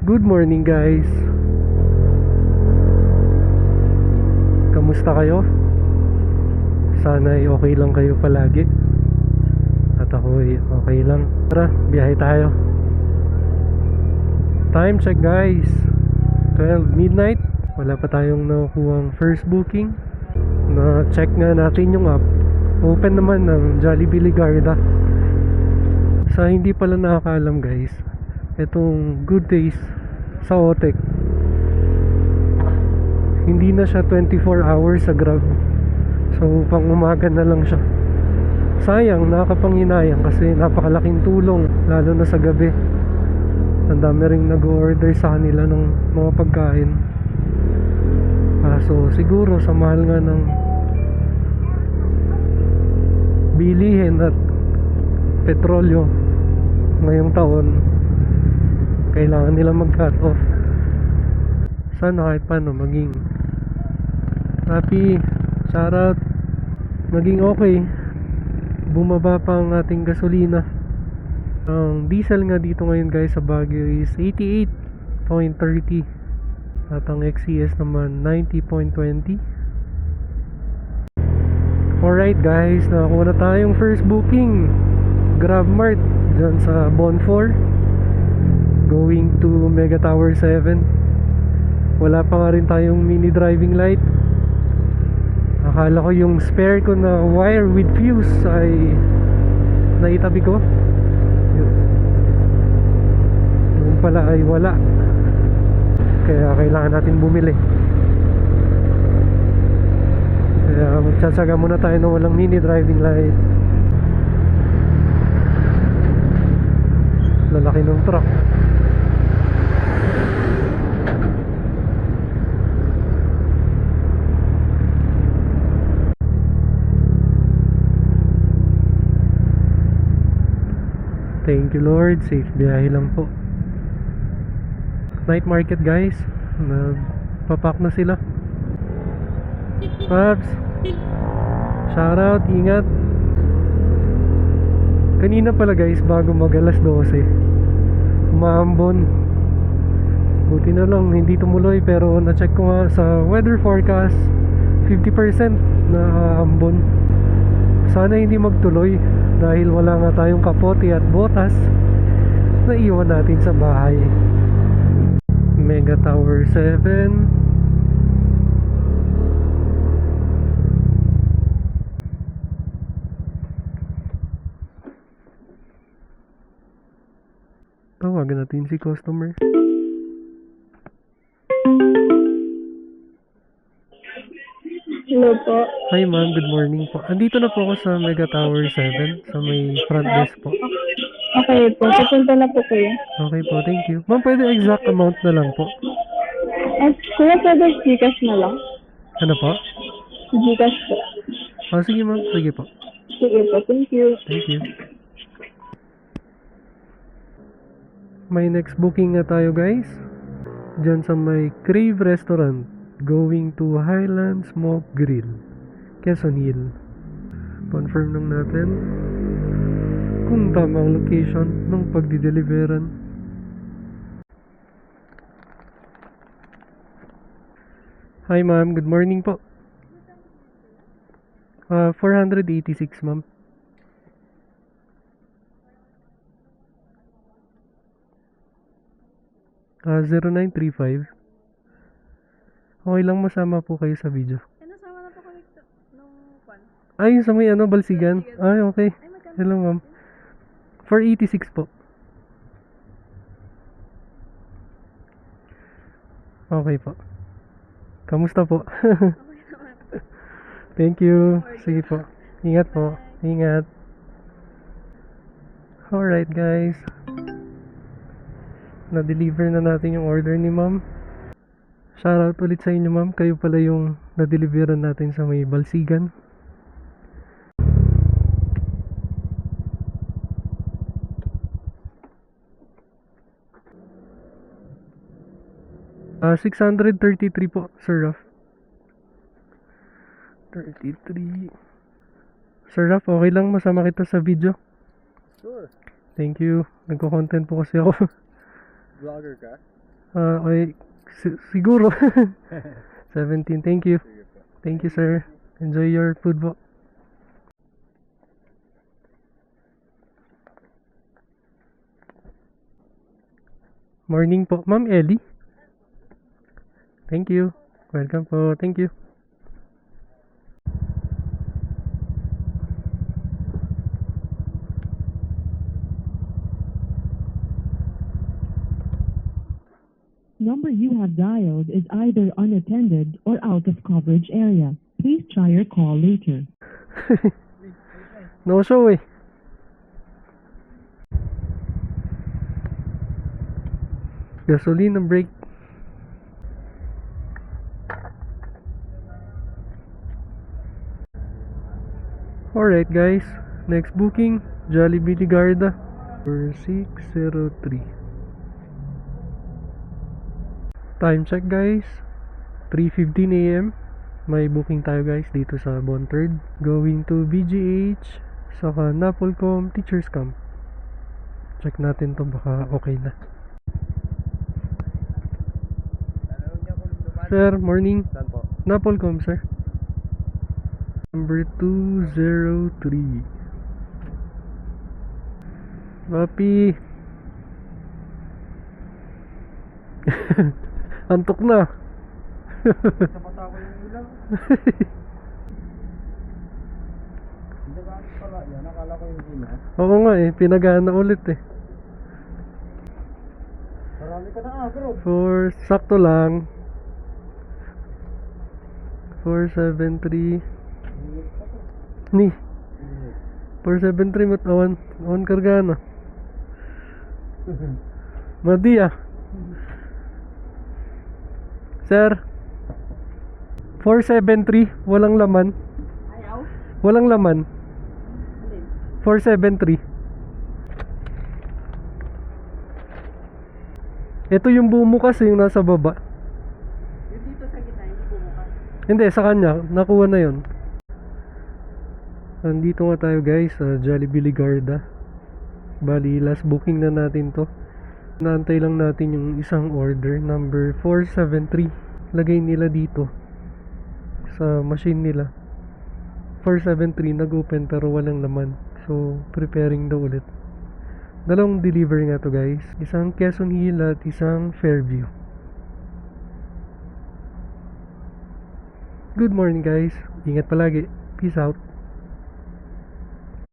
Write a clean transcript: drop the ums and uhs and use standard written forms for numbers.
Good morning guys. Kamusta kayo? Sana ay okay lang kayo palagi. At ako ay okay lang. Tara, biyahe tayo. Time check guys, 12 midnight. Wala pa tayong nakukuhang first booking. Na-check nga natin yung app. Open naman ng Jollibee Ligarda. Sa hindi pala nakakaalam guys, itong Good Days sa Otek, hindi na siya 24 hours sa Grab. So pang umaga na lang siya. Sayang, nakakapanghinayang kasi napakalaking tulong, lalo na sa gabi. Ang dami ring nag-order sa kanila ng mga pagkain. So siguro sa mahal nga ng bilihin at petrolyo ngayong taon, kailangan nila mag-cut off. Sana kahit paano maging happy, shoutout, maging okay. Bumaba pa ang ating gasolina. Ang diesel nga dito ngayon guys sa Baguio is 88.30 at ang XCS naman 90.20. Alright guys, nakakuha na tayong first booking, GrabMart dyan sa Bonfor, going to Mega Tower 7. Wala pa nga rin tayong mini driving light. Akala ko yung spare ko na wire with fuse ay naitabi ko. Yung pala ay wala, kaya kailangan natin bumili. Kaya magtsatsaga muna tayo na walang mini driving light. Lalaki ng truck. Thank you Lord, safe biyahe lang po. Night market guys, nagpapak na sila. Paps, shoutout, ingat. Kanina pala guys, bago mag alas 12, umaambon. Buti na lang hindi tumuloy, pero na-check ko nga sa weather forecast, 50% na ambon. Sana hindi magtuloy dahil wala nga tayong kapote at botas na iwan natin sa bahay. Mega Tower 7. Tawagan natin si customer. Hello po. Hi ma'am, good morning po. Andito na po ako sa Mega Tower 7, sa may front desk po. Okay po, pupunta na po kayo. Okay po, thank you. Ma'am, pwede exact amount na lang po. Kuya, pwede Gcash na lang? Ano po? Gcash po. Sige ma'am, sige po. Sige po, thank you. Thank you. May next booking na tayo guys. Diyan sa may Crave Restaurant, going to Highland Smoke Grill, Quezon Hill. Confirm lang natin kung tama ang location ng pagdi-deliveran. Hi ma'am, good morning po. 486 ma'am. Ah, 0935. Okay lang, masama po kayo sa video. Nasama na po kami nung kwan. Ay, sa may Balsigan. Ay, okay. Ay, magkano? Hello ma'am. 486 po. Okay po. Kamusta po? Okay naman. Thank you. Sige po. Ingat po. Ingat. Alright guys. Na-deliver na natin yung order ni ma'am. Shoutout ulit sa inyo ma'am. Kayo pala yung na-deliveran natin sa may Balsigan. Ah, 633 po, Sir Raf. 33. Sir Raf, okay lang masama kita sa video? Sure. Thank you. Nagko-content po kasi ako. Vlogger ka? Okay, siguro. 17, thank you. Thank you, sir. Enjoy your food po. Morning po. Ma'am Ellie. Thank you. Welcome po. Thank you. Number you have dialed is either unattended or out of coverage area. Please try your call later. No show eh. Gasolina break. Alright guys, next booking, Jollibee Ligarda for 603. Time check guys, 3:15 AM. May booking tayo guys dito sa Bonterd, going to BGH, saka Napolcom Teachers Camp. Check natin to, baka okay na. Sir, morning. Saan po? Napolcom sir. Number 203. Papi. Antok na. Sapat ako yung ulang. Hindi ba pala yan? Nakala ko yung email. Oo nga eh, pinagaan na ulit eh. Marami ka na bro. For sakto lang. 473. Ni. 473 mat awan karga na. Madi ah. Sir. 473 walang laman. Ayaw? Walang laman. 473. Ito yung bumukas yung nasa baba. Yung dito sa gitna, hindi bumukas. Hindi, sa kanya. Nakuha na yon. Nandito nga tayo guys sa Jollibee Ligarda. Bali, last booking na natin to. Naantay lang natin yung isang order, number 473. Lagay nila dito sa machine nila. 473 nag-open pero walang laman. So, preparing daw ulit. Dalawang deliver nga to guys. Isang Quezon Hill at isang Fairview. Good morning guys. Ingat palagi. Peace out.